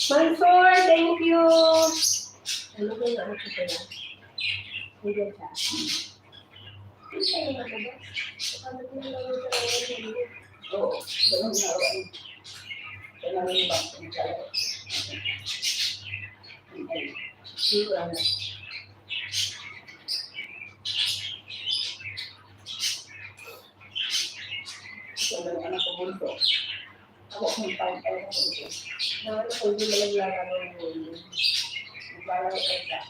Mansur, thank you. Ano ba yung ano ko na? Hindi siya. Hindi siya yung ano ba? Ano ko yung laro sa laro? Oo, ganun na ako. Kailangan yung bang pinagkala. Hindi ano. So, anak ko bunso. Ako kung taon tayo ko bunso. Naman ako hindi malaglaran ng bunso. Naglalaro ka siya.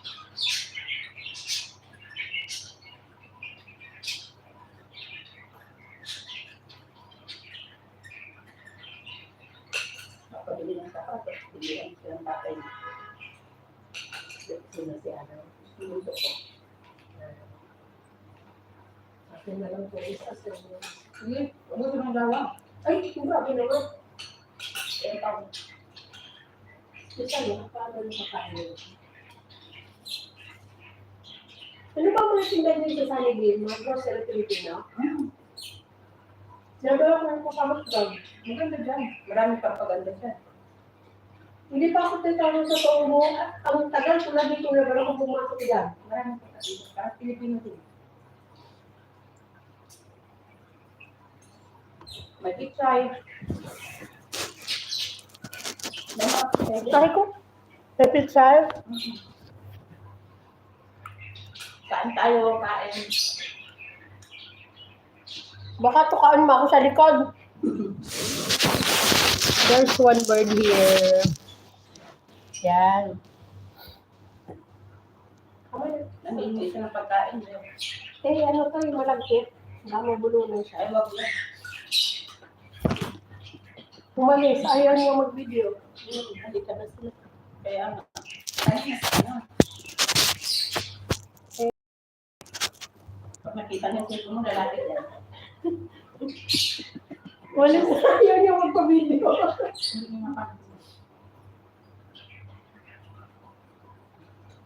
Pabili ng sapatos, bilihan silang tatay. Sino si ano? Bunso ko. Akin na lang po isa sa inyo. Sige, ano sa mga gawang? Ay, grabe naman. Eh, tawag. Isa yun, paano yung kakain? Ano ba mga tindahan dito sa Saligid? Mga grocery Filipino? Sinagawa ko ng kamakdog. Maganda dyan. Maraming propaganda dyan. Hindi pa ako tatanong sa toong mo. Ang tagal ko na dito na balang kung pumasok dyan. Maraming propaganda. Parang Pilipino din. May pichay. Sabi ko? May pichay? Saan tayo kain? Baka tukaan mo ako sa likod. There's one bird here. Yan. Namiinit siya ng pagkain. Eh, ano to yung malagkit? Baka mabulunan siya. Ay, wag na. Umalis, ayaw niya mag-video. Halika na sila. Kaya ano? Ay, ano? Pag nakita niya siya mo, lalaki yan. Wala na, ayaw niya magpa-video.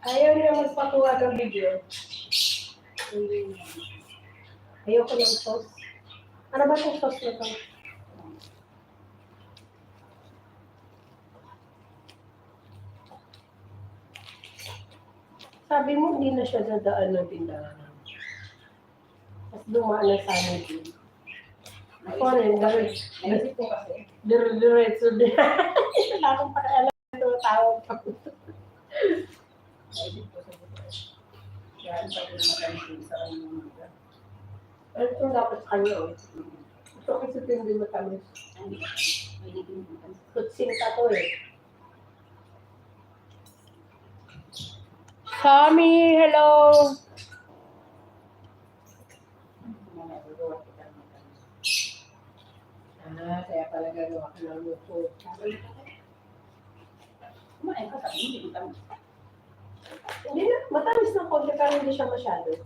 Ayaw niya magpakuha ng video. Ayaw ko ng sauce. Ano ba itong sauce na ito? Sabi mo, hindi na siya dadaan ng tindahan. Tapos dumaan na sa amin din. Ako rin, diretso din. Wala akong pakialam na tawag pa ko. Yan, sabi na matamis sa kanya. Ano itong dapat sa kanya? Gusto ko sa hindi matamis. Kutsing ka to eh. Kami, hello! Kaya pala gagawa ka ng luto. Kumain ka sa hindi matamis. Hindi na, matamis ng konti pero hindi siya masyado.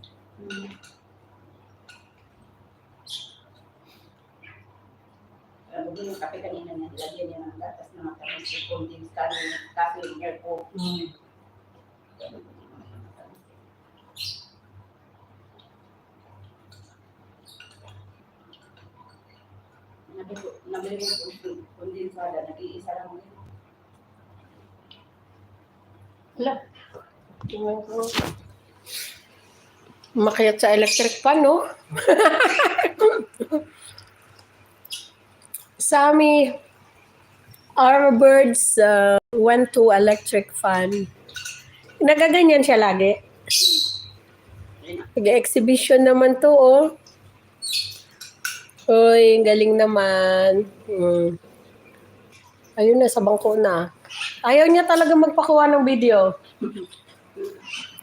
Alam mo yung kape kanina niya, lagyan niya ng gatas na matamis yung condensed kafe yung air ko. Nabili ko yung kondensada, nag-iisa lang mo yun. Wala. Tingnan ko. Makayat sa electric pan, no? Sami, our birds went to electric fan. Nagaganyan siya lagi. Nag-exhibition naman to, oh. Uy, galing naman. Ayun na, sa bangko na. Ayaw niya talaga magpakuha ng video.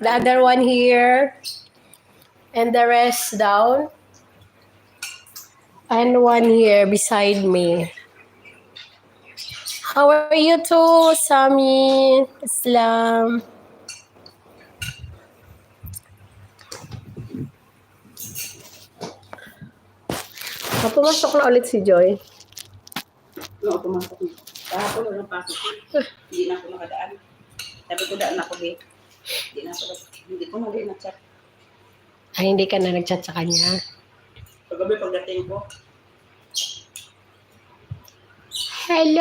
The other one here. And the rest down. And one here beside me. How are you too, Sami? Islam. Pumasok na ulit si Joy. Oo, pumasok na. Kahapon walang pasok. Hindi na ako nakadaan. Sabi ko daan ako, babe. Hindi ko na rin nag-chat. Ay, hindi ka na nag-chat sa kanya? Paggabi pagdating ko. Hello!